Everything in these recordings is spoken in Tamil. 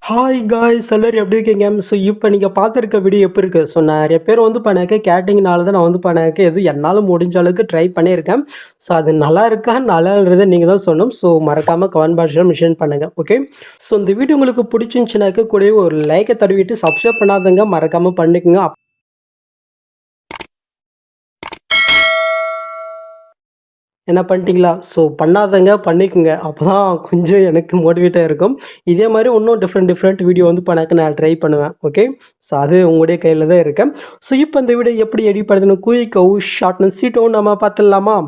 ஹாய் காய்ஸ் எல்லாரும் எப்படி இருக்கீங்க? ஸோ இப்போ நீங்கள் பார்த்துருக்க வீடியோ எப்படி இருக்குது? ஸோ நிறைய பேர் வந்து பண்ணாக்க கேட்டிங்கனால தான் நான் வந்து பண்ணாக்க எதுவும் என்னால் முடிஞ்ச அளவுக்கு ட்ரை பண்ணியிருக்கேன். ஸோ அது நல்லா இருக்கா நல்லான்றதை நீங்கள் தான் சொல்லணும். ஸோ மறக்காமல் கமெண்ட் பாக்ஸில் மென்ஷன் பண்ணுங்கள். ஓகே, ஸோ இந்த வீடியோ உங்களுக்கு பிடிச்சிருந்துச்சுனாக்க கூடவே ஒரு லைக்கை தடவிட்டு சப்ஸ்கிரைப் பண்ணாதவங்க மறக்காமல் பண்ணிக்கோங்க. என்ன பண்ணிட்டீங்களா? ஸோ பண்ணாதவங்க பண்ணிக்கோங்க. அப்போ தான் கொஞ்சம் எனக்கு மோட்டிவேட்டாக இருக்கும். இதே மாதிரி இன்னும் டிஃப்ரெண்ட் வீடியோ வந்து பண்ணாக்க நான் ட்ரை பண்ணுவேன். ஓகே, ஸோ அது உங்களுடைய கையில் தான் இருக்கேன். ஸோ இப்போ இந்த வீடியோ எப்படி எடிட் பண்ணுறதுன்னு குயிக்காகவும் ஷார்ட்னு சீட்டும் நம்ம பார்த்துடலாமா?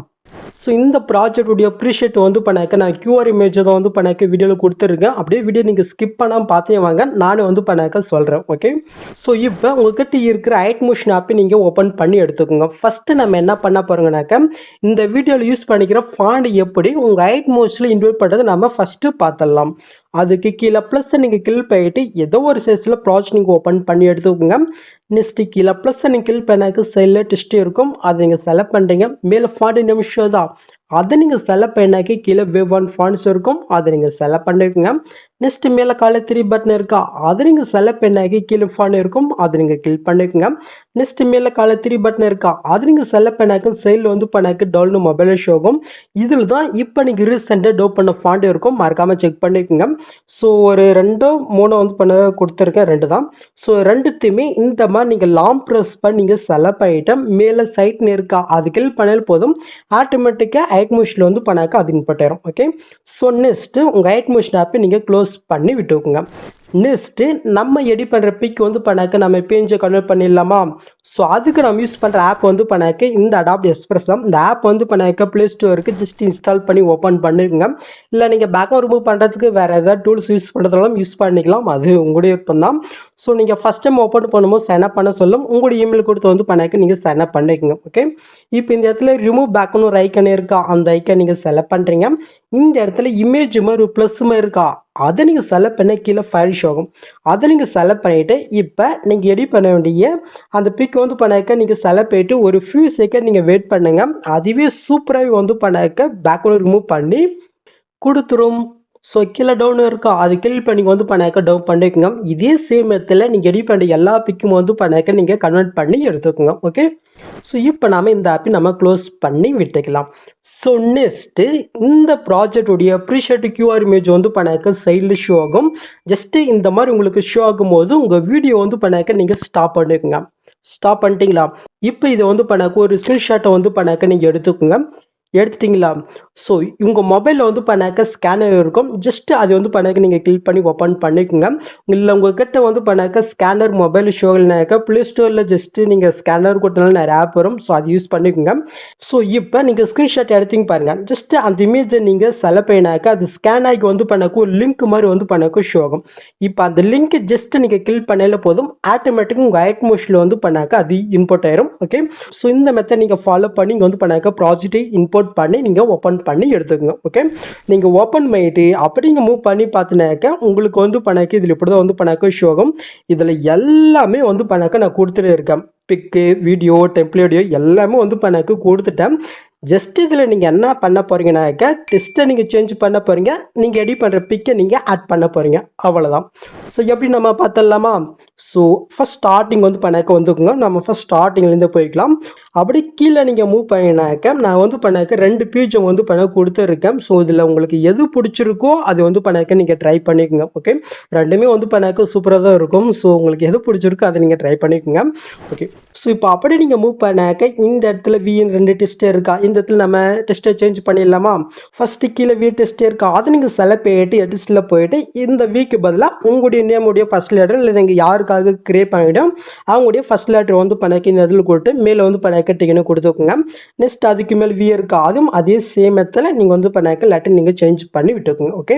ஸோ இந்த ப்ராஜெக்டுடைய ப்ரீஷீட் வந்து பண்ணாக்க நான் QR இமேஜ் தான் வந்து பண்ணாக்க வீடியோவில் கொடுத்துருக்கேன். அப்படியே வீடியோ நீங்கள் ஸ்கிப் பண்ணாமல் பார்த்தே வாங்க, நானும் வந்து பண்ணாக்க சொல்கிறேன். ஓகே, ஸோ இப்போ உங்கள்கிட்ட இருக்கிற ஐட்மோஷன் ஆப்பை நீங்கள் ஓப்பன் பண்ணி எடுத்துக்கோங்க. ஃபஸ்ட்டு நம்ம என்ன பண்ண போகிறோங்கனாக்க இந்த வீடியோவில் யூஸ் பண்ணிக்கிற ஃபாண்ட் எப்படி உங்கள் ஐட்மோஷனில் இன்க்ளூட் பண்ணுறது நம்ம ஃபஸ்ட்டு பார்த்துடலாம். அதுக்கு கீழே ப்ளஸ் நீங்கள் கிளிக் பண்ணிட்டு ஏதோ ஒரு சைஸில் ப்ராஜெக்ட் நீங்கள் ஓப்பன் பண்ணி எடுத்துக்கோங்க. நெக்ஸ்ட்டு கீழே ப்ளஸ் நீங்கள் கிளிக் பண்ணாக்க சைடில் டெஸ்ட் இருக்கும், அதை நீங்கள் செலக்ட் பண்ணுறீங்க. மேலே ஃபாண்ட் நிமிஷம் தான், அதை நீங்கள் செலக்ட் பண்ணாக்கி கீழே வேவ் ஒன் ஃபாண்ட்ஸ் இருக்கும், அதை நீங்கள் செலக்ட் பண்ணிக்கோங்க. நெக்ஸ்ட் மேலே காலை 3 பட்டன் இருக்கா, அதை நீங்கள் செலக்ட் பண்ணாக்கி கீழே ஃபாண்ட் இருக்கும், அதை நீங்கள் கிளிக் பண்ணிக்கோங்க. நெக்ஸ்ட் மேலே காலை 3 பட்டன் இருக்கா, அதை நீங்கள் செலக்ட் பண்ணாக்க சைடில் வந்து பண்ணாக்க டவுன் மொபைல் ஷோ ஆகும். இதில் தான் இப்போ நீங்கள் ரீசெண்டாக டவுன் பண்ண ஃபாண்ட் இருக்கும், மறக்காமல் செக் பண்ணிக்கோங்க. ஸோ ஒரு 2-3 வந்து பண்ண கொடுத்துருக்கேன், 2 தான். ஸோ ரெண்டுத்தையுமே இந்த மாதிரி நீங்கள் லாங் ப்ரெஸ் பண்ணி நீங்கள் செலக்ட் பண்ணிட்டு மேலே சைட்னு இருக்கா, அது கிளிக் பண்ணால் போதும், ஆட்டோமேட்டிக்காக ஐட்மோஷனில் வந்து பண்ணாக்க அது இன்புட் ஆயிரும். ஓகே, ஸோ நெக்ஸ்ட்டு உங்கள் ஐட்மோஷன் ஆப்பை நீங்கள் க்ளோஸ் பண்ணி விட்டுக்கோங்க. நெக்ஸ்ட்டு நம்ம எடிட் பண்ணுற பிக் வந்து பண்ணாக்க நம்ம பேஜை கன்வெர்ட் பண்ணிடலாமா? ஸோ அதுக்கு நம்ம யூஸ் பண்ணுற ஆப் வந்து பண்ணாக்க இந்த அடாப்ட் எக்ஸ்பிரஸ் தான். இந்த ஆப் வந்து பண்ணாக்க ப்ளே ஸ்டோருக்கு ஜஸ்ட் இன்ஸ்டால் பண்ணி ஓப்பன் பண்ணிக்கோங்க. இல்லை நீங்கள் பேக்ரவுண்ட் ரிமூவ் பண்ணுறதுக்கு வேறு ஏதாவது டூல்ஸ் யூஸ் பண்ணுறதாலும் யூஸ் பண்ணிக்கலாம், அது உங்களுடைய விருப்பம் தான். ஸோ நீங்கள் ஃபஸ்ட் டைம் ஓப்பன் பண்ணும்போது சைன் அப் பண்ண சொல்லும், உங்களுடைய இமெயில் கொடுத்து வந்து பண்ணாக்க நீங்கள் சைன் அப் பண்ணிக்கோங்க. ஓகே, இப்போ இந்த இடத்துல ரிமூவ் பேக்னு ஒரு ஐக்கன் இருக்கா, அந்த ஐக்கன் நீங்கள் செலக்ட் பண்ணுறீங்க. இந்த இடத்துல இமேஜ் மாதிரி ஒரு ப்ளஸ் மாதிரி இருக்கா, அதை நீங்கள் செலக்ட் பண்ண கீழே ஃபைல் ஷோ ஆகும், அதை நீங்கள் செலக்ட் பண்ணிவிட்டு இப்போ நீங்கள் எடிட் பண்ண வேண்டிய அந்த பிக் வந்து பண்ணாக்க நீங்கள் செலக்ட் பண்ணிட்டு ஒரு ஃபியூ செகண்ட் நீங்கள் வெயிட் பண்ணுங்கள். அதுவே சூப்பராக வந்து பண்ணாக்க பேக்ரவுண்ட் ரிமூவ் பண்ணி கொடுத்துரும். ஸோ கீழே டவுன் இருக்கா, அது கிளிக் பண்ணி வந்து பண்ணாக்க டவுன் பண்ணிக்கோங்க. இதே சேம் மெத்தடில் நீங்கள் எடிட் பண்ண எல்லா பிக்கும் வந்து பண்ணாக்க நீங்கள் கன்வெர்ட் பண்ணி எடுத்துக்கோங்க. ஓகே, ஸோ இப்போ நாம் இந்த ஆப்பை நம்ம க்ளோஸ் பண்ணி விட்டுக்கலாம். ஸோ நெக்ஸ்ட்டு இந்த ப்ராஜெக்டுடைய ப்ரீஷீட் QR இமேஜ் வந்து பண்ணாக்க சைடில் ஷோ ஆகும். ஜஸ்ட்டு இந்த மாதிரி உங்களுக்கு ஷோ ஆகும்போது உங்கள் வீடியோ வந்து பண்ணாக்க நீங்கள் ஸ்டாப் பண்ணிக்கோங்க. ஸ்டாப் பண்ணிட்டீங்களா? இப்போ இதை வந்து பண்ணாக்க ஒரு ஸ்க்ரீன்ஷாட்டை வந்து பண்ணாக்க நீங்கள் எடுத்துக்கோங்க. எடுத்துட்டிங்களா? ஸோ உங்கள் மொபைலில் வந்து பண்ணாக்க ஸ்கேனர் இருக்கும், ஜஸ்ட்டு அது வந்து பண்ணாக்க நீங்கள் கிளிக் பண்ணி ஓப்பன் பண்ணிக்கோங்க. இல்லை உங்கள்கிட்ட வந்து பண்ணாக்க ஸ்கேனர் மொபைல் ஷோ இல்லைனாக்கா ப்ளே ஸ்டோரில் ஜஸ்ட்டு நீங்கள் ஸ்கேனர் கொடுத்தனால நிறைய ஆப் வரும், ஸோ அது யூஸ் பண்ணிக்கோங்க. ஸோ இப்போ நீங்கள் ஸ்க்ரீன்ஷாட் எடுத்திங்க பாருங்கள், ஜஸ்ட்டு அந்த இமேஜை நீங்கள் செலக்ட் பண்ணினாக்கா அது ஸ்கேன் ஆகி வந்து பண்ணாக்க ஒரு லிங்க் மாதிரி வந்து பண்ணாக்க ஷோ ஆகும். இப்போ அந்த லிங்க்கு ஜஸ்ட்டு நீங்கள் கிளிக் பண்ணாலே போதும், ஆட்டோமேட்டிக்காக உங்கள் ஐட்மோஷனில் வந்து பண்ணாக்க அது இன்புட் ஆயிரும். ஓகே, ஸோ இந்த மெத்தட் நீங்கள் ஃபாலோ பண்ணி இங்கே வந்து பண்ணாக்க ப்ராஜெக்டை இன்புட் பண்ணி நீங்கள் ஓப்பன் பண்ணி எடுத்துக்கோங்க. ஓகே, நீங்கள் ஓப்பன் பண்ணிட்டு அப்படிங்க மூவ் பண்ணி பார்த்தினாக்க உங்களுக்கு வந்து பண்ணாக்க இதில் இப்படி தான் வந்து பண்ணாக்க ஷோ ஆகும். இதில் எல்லாமே வந்து பண்ணாக்க நான் கொடுத்துட்டு இருக்கேன், பிக்கு, வீடியோ, டெம்ப்ளேடியோ எல்லாமே வந்து பண்ணாக்க கொடுத்துட்டேன். ஜஸ்ட் இதில் நீங்கள் என்ன பண்ண போகிறீங்கனாக்க டெஸ்ட்டை நீங்கள் சேஞ்ச் பண்ண போகிறீங்க, நீங்கள் எடிட் பண்ணுற பிக்கை நீங்கள் ஆட் பண்ண போகிறீங்க, அவ்வளோதான். ஸோ எப்படி நம்ம பார்த்துடலாமா? ஸோ ஃபஸ்ட் ஸ்டார்டிங் வந்து பண்ணாக்க வந்துக்குங்க, நம்ம ஃபஸ்ட் ஸ்டார்டிங்லேருந்து போய்க்கலாம். அப்படி கீழே நீங்கள் மூவ் பண்ணினாக்க நான் வந்து பண்ணாக்க 2 பேஜை வந்து பண்ண கொடுத்துருக்கேன். ஸோ இதில் உங்களுக்கு எது பிடிச்சிருக்கோ அது வந்து பண்ணாக்க நீங்கள் ட்ரை பண்ணிக்கோங்க. ஓகே, ரெண்டுமே வந்து பண்ணாக்க சூப்பராக தான் இருக்கும். ஸோ உங்களுக்கு எது பிடிச்சிருக்கோ அதை நீங்கள் ட்ரை பண்ணிக்கோங்க. ஓகே, ஸோ இப்போ அப்படி நீங்கள் மூவ் பண்ணாக்க இந்த இடத்துல வின்னு 2 டெஸ்ட்டே இருக்கா, இந்த இடத்துல நம்ம டெஸ்ட்டை சேஞ்ச் பண்ணிடலாமா? ஃபஸ்ட்டு கீழே வி டெஸ்ட்டே இருக்கா, அதை நீங்கள் செலக்ட் பண்ணிட்டு எடிட்டில் போயிட்டு இந்த வீக்கு பதிலாக உங்களுடைய நேமுடைய ஃபஸ்ட் லெட்டர் இல்லை நீங்கள் யாருக்காக கிரியேட் பண்ணிவிடும் அவங்களுடைய ஃபஸ்ட் லெட்டர் வந்து பண்ணாக்க இந்த இதில் கொடுத்து மேலே வந்து பண்ணாக்க டிக்கெட் கொடுத்துக்கோங்க. நெக்ஸ்ட் அதுக்கு மேலே வி இருக்கா, அதுவும் அதே சேம் மெத்தடில் நீங்கள் வந்து பண்ணாக்க லெட்டர் நீங்கள் சேஞ்ச் பண்ணி விட்டுக்கோங்க. ஓகே,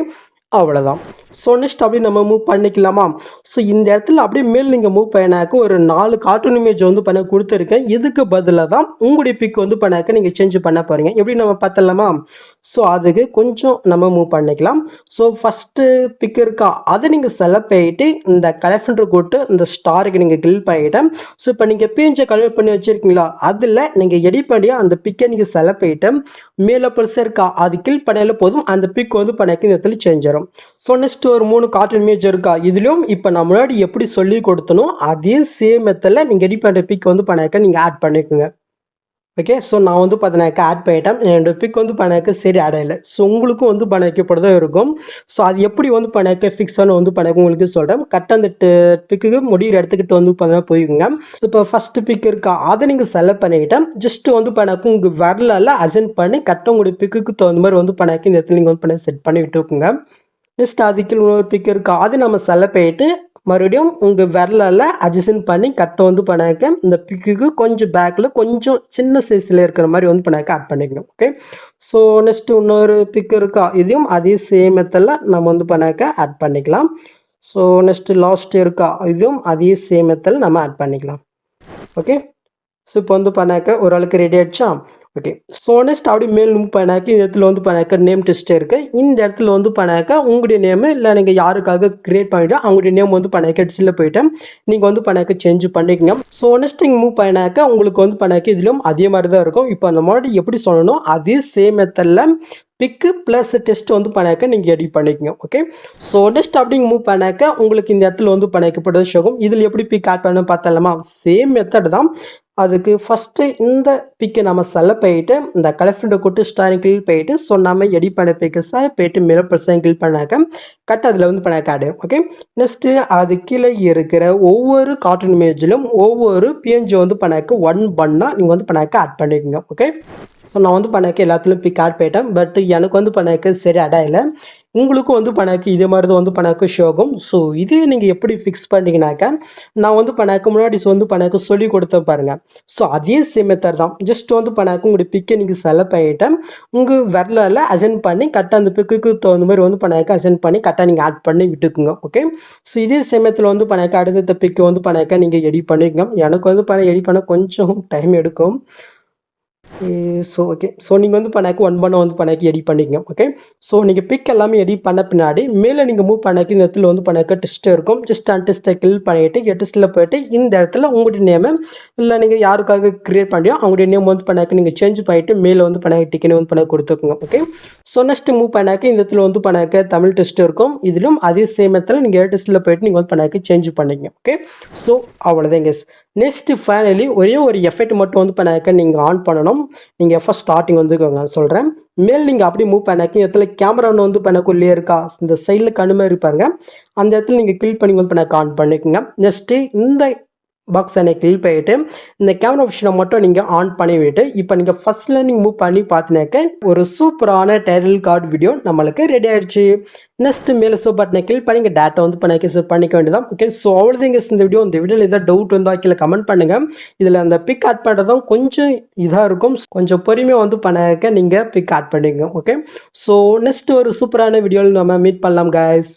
அவ்வளோதான். ஸோ நெக்ஸ்ட் அப்படியே நம்ம மூவ் பண்ணிக்கலாமா? ஸோ இந்த இடத்துல அப்படியே மேல் நீங்கள் மூவ் பண்ணாக்க ஒரு 4 கார்ட்டூன் இமேஜ் வந்து பண்ண கொடுத்துருக்கேன். இதுக்கு பதிலாக தான் உங்களுடைய பிக் வந்து பண்ணாக்க நீங்கள் சேஞ்ச் பண்ண போகிறீங்க. எப்படி நம்ம பார்த்துடலாமா? ஸோ அதுக்கு கொஞ்சம் நம்ம மூவ் பண்ணிக்கலாம். ஸோ ஃபஸ்ட்டு பிக் இருக்கா அதை நீங்கள் செலக்ட் பண்ணிட்டு இந்த கலெக்ஷன் கூட்டு இந்த ஸ்டாருக்கு நீங்கள் கிளிக் பண்ணிவிட்டு ஸோ இப்போ நீங்கள் பிஎன்ஜி கன்வெர்ட் பண்ணி வச்சுருக்கீங்களா அதில் நீங்கள் எடிட் பண்ணி அந்த பிக்கை நீங்கள் செலக்ட் பண்ணிவிட்டு மேலே பெருசாக இருக்கா அது கிளிக் பண்ணாலே போதும் அந்த பிக் வந்து பண்ணக்கு இந்த இடத்துல சேஞ்ச் ஆகும். ஸோ நெக்ஸ்ட் ஒரு 3 கார்ட்டூன் இமேஜ் இருக்கா இதுலேயும் இப்போ நான் முன்னாடி எப்படி சொல்லி கொடுத்தனோ அதே சேம் மெத்தடில் நீங்கள் எடிட் பண்ணுற பிக் வந்து பண்ணாக்க நீங்கள் ஆட் பண்ணிக்கோங்க. ஓகே, ஸோ நான் வந்து பார்த்தீங்கன்னாக்கா ஆட் பண்ணிட்டேன். என்னோட பிக் வந்து பண்ணாக்க சரி ஆட் ஆகலை. ஸோ உங்களுக்கும் வந்து பண்ணாக்கப்படி தான் இருக்கும். ஸோ அது எப்படி வந்து பண்ணாக்க ஃபிக்ஸானு வந்து பண்ணாக்க உங்களுக்கு சொல்கிறேன். கரெக்டாக அந்த பிக்குக்கு முடிகிற இடத்துக்கிட்ட வந்து பார்த்தீங்கன்னா போய்க்குங்க. இப்போ ஃபஸ்ட்டு பிக் இருக்கா அதை நீங்கள் செலக்ட் பண்ணிக்கிட்டேன். ஜஸ்ட்டு வந்து பண்ணாக்க உங்கள் வரலால அசென்ட் பண்ணி கரெக்டாக உங்களுடைய பிக்குக்கு தகுந்த மாதிரி வந்து பண்ணாக்க இந்த இடத்துல நீங்கள் வந்து பண்ண செட் பண்ணி விட்டுக்குங்க. நெக்ஸ்ட் அதுக்கு இன்னொரு பிக் இருக்கா அது நம்ம செலக்ட் பண்ணிட்டு மறுபடியும் உங்கள் விரலால் அட்ஜஸ்ட் பண்ணி கட்டை வந்து பண்ணாக்க இந்த பிக்குக்கு கொஞ்சம் பேக்கில் கொஞ்சம் சின்ன சைஸில் இருக்கிற மாதிரி வந்து பண்ணாக்க ஆட் பண்ணிக்கணும். ஓகே, ஸோ நெக்ஸ்ட்டு இன்னொரு பிக் இருக்கா இதையும் அதே சேம் மெத்தடில் நம்ம வந்து பண்ணாக்க ஆட் பண்ணிக்கலாம். ஸோ நெக்ஸ்ட்டு லாஸ்ட் இருக்கா இதுவும் அதே சேம் மெத்தடில் நம்ம ஆட் பண்ணிக்கலாம். ஓகே, ஸோ இப்போ வந்து பண்ணாக்க ஓரளவுக்கு ரெடி ஆகிடுச்சா. ஓகே, ஸோ நெக்ஸ்ட் அப்படி மேல் மூவ் பண்ணாக்க இந்த இடத்துல வந்து பண்ணாக்க நேம் டெஸ்ட் இருக்குது. இந்த இடத்துல வந்து பண்ணாக்க உங்களுடைய நேமு இல்லை நீங்கள் யாருக்காக க்ரியேட் பண்ணிவிட்டு அவங்களுடைய நேம் வந்து பண்ணாக்க டிஸ்டில் போய்ட்டு நீங்கள் வந்து பண்ணாக்க சேஞ்ச் பண்ணிக்கோங்க. ஸோ நெக்ஸ்ட் நீங்கள் மூவ் பண்ணாக்க உங்களுக்கு வந்து பண்ணாக்க இதுலேயும் அதே மாதிரி தான் இருக்கும். இப்போ அந்த மாதிரி எப்படி சொல்லணும் அதே சேம் மெத்தடில் பிக்கு ப்ளஸ் டெஸ்ட் வந்து பண்ணாக்க நீங்கள் எடிட் பண்ணிக்கோங்க. ஓகே, ஸோ நெக்ஸ்ட் அப்படிங்க மூவ் பண்ணாக்க உங்களுக்கு இந்த இடத்துல வந்து பண்ணாக்கப்படுறது ஷோகும். இதில் எப்படி பிக் ஆட் பண்ண பார்த்தலாமா சேம் மெத்தட் தான். அதுக்கு ஃபஸ்ட்டு இந்த பிக்கை நம்ம செலக்ட் பண்ணிட்டு இந்த கலெக்ஷன் கூட்டு ஸ்டாரிங் கிளிக் பண்ணிட்டு ஸோ நம்ம எடிட் பண்ண பிக்கை செலக்ட் பண்ணிட்டு மேலே பர்சன் கிளிக் பண்ணாக்க கட் அதில் வந்து பண்ணாக்க ஆடு. ஓகே, நெக்ஸ்ட்டு அது கீழே இருக்கிற ஒவ்வொரு கார்ட்டூன் இமேஜிலும் ஒவ்வொரு பிஎன்ஜி வந்து பண்ணாக்க ஒன் பண்ணால் நீங்கள் வந்து பண்ணாக்க ஆட் பண்ணிக்கோங்க. ஓகே, ஸோ நான் வந்து பண்ணாக்க எல்லாத்துலையும் பிக் ஆட் பண்ணிட்டேன். பட் எனக்கு வந்து பண்ணாக்க சரி அடையலை. உங்களுக்கும் வந்து பண்ணாக்க இதே மாதிரி தான் வந்து பண்ணாக்க ஷோகும். ஸோ இதே நீங்கள் எப்படி ஃபிக்ஸ் பண்ணிங்கனாக்கா நான் வந்து பண்ணாக்க முன்னாடி வந்து பண்ணாக்க சொல்லி கொடுத்த பாருங்கள். ஸோ அதே சேம் மெத்தட் தான். ஜஸ்ட் வந்து பண்ணாக்க உங்களுடைய பிக்கை நீங்கள் செலக்ட் பண்ணிவிட்டு உங்கள் விரலால் அசென்ட் பண்ணி கரெக்டாக அந்த பிக்குக்கு தகுந்த மாதிரி வந்து பண்ணாக்க அசென்ட் பண்ணி கரெக்டாக நீங்கள் ஆட் பண்ணி விட்டுக்குங்க. ஓகே, ஸோ இதே சமயத்தில் வந்து பண்ணாக்க அடுத்த பிக்கை வந்து பண்ணாக்க நீங்கள் எடிட் பண்ணிக்கோங்க. எனக்கு வந்து எடிட் பண்ண கொஞ்சம் டைம் எடுக்கும். ஸோ ஓகே, ஸோ நீங்கள் வந்து பண்ணாக்க ஒன் பண்ண வந்து பண்ணாக்கி எடிட் பண்ணிக்கோங்க. ஓகே, ஸோ நீங்கள் பிக் எல்லாமே எடிட் பண்ண பின்னாடி மேலே நீங்கள் மூவ் பண்ணாக்கி இந்த இடத்துல வந்து பண்ணாக்க டெஸ்ட் இருக்கும். ஜஸ்ட் அன்டெஸ்ட்டை கிளிக் பண்ணிவிட்டு டெஸ்ட்டில் போய்ட்டு இந்த இடத்துல உங்களுடைய நேமை இல்லை நீங்கள் யாருக்காக க்ரியேட் பண்ணியோ அவங்களுடைய நேம் வந்து பண்ணாக்க நீங்கள் சேஞ்ச் பண்ணிவிட்டு மேலே வந்து பண்ணாக்க டிக்கெட் வந்து பண்ண கொடுத்துக்குங்க. ஓகே, ஸோ நெக்ஸ்ட்டு மூவ் பண்ணாக்க இந்த இடத்துல வந்து பண்ணாக்க தமிழ் டெஸ்ட் இருக்கும். இதிலும் அதே சேம் இடத்துல நீங்கள் டெஸ்ட்டில் போய்ட்டு நீங்கள் வந்து பண்ணாக்க சேஞ்ச் பண்ணிக்கங்க. ஓகே, ஸோ அவ்வளோதான் கெஸ். நெக்ஸ்ட்டு ஃபைனலி ஒரே ஒரு எஃபெக்ட் மட்டும் வந்து பண்ணாக்க நீங்கள் ஆன் பண்ணணும். நீங்கள் ஃபஸ்ட் ஸ்டார்டிங் வந்து நான் சொல்கிறேன். மேல் நீங்கள் அப்படி மூவ் பண்ணாக்க இந்த இடத்துல கேமரா ஒன்று வந்து பண்ணக்குள்ளே இருக்கா இந்த சைடில் கண்ணுமே இருப்பாருங்க அந்த இடத்துல நீங்கள் கிளிக் பண்ணி வந்து பண்ணாக்க ஆன் பண்ணிக்கோங்க. நெக்ஸ்ட்டு இந்த பாக்ஸ் எனக்கு கிளிக் பண்ணிவிட்டு இந்த கேமரா ஆப்ஷனை மட்டும் நீங்கள் ஆன் பண்ணிவிட்டு இப்போ நீங்கள் ஃபஸ்ட்டில் நீங்கள் மூவ் பண்ணி பார்த்தினாக்க ஒரு சூப்பரான டைட்டில் கார்டு வீடியோ நம்மளுக்கு ரெடி ஆகிடுச்சு. நெக்ஸ்ட்டு மேலே ஸோ பட்டனை கிளிக் பண்ணி இங்கே டேட்டா வந்து பண்ணாக்க ஸோ பண்ணிக்க வேண்டியதான். ஓகே, ஸோ அவ்வளோதான் இந்த வீடியோவில் ஏதாவது டவுட் வந்தால் கீழே கமெண்ட் பண்ணுங்கள். இதில் அந்த பிக் ஆட் பண்ணுறதும் கொஞ்சம் இதாக இருக்கும். கொஞ்சம் பொறுமையாக வந்து பண்ணாக்க நீங்கள் பிக் ஆட் பண்ணிக்கோங்க. ஓகே, ஸோ நெக்ஸ்ட் ஒரு சூப்பரான வீடியோவில் நம்ம மீட் பண்ணலாம் கைஸ்.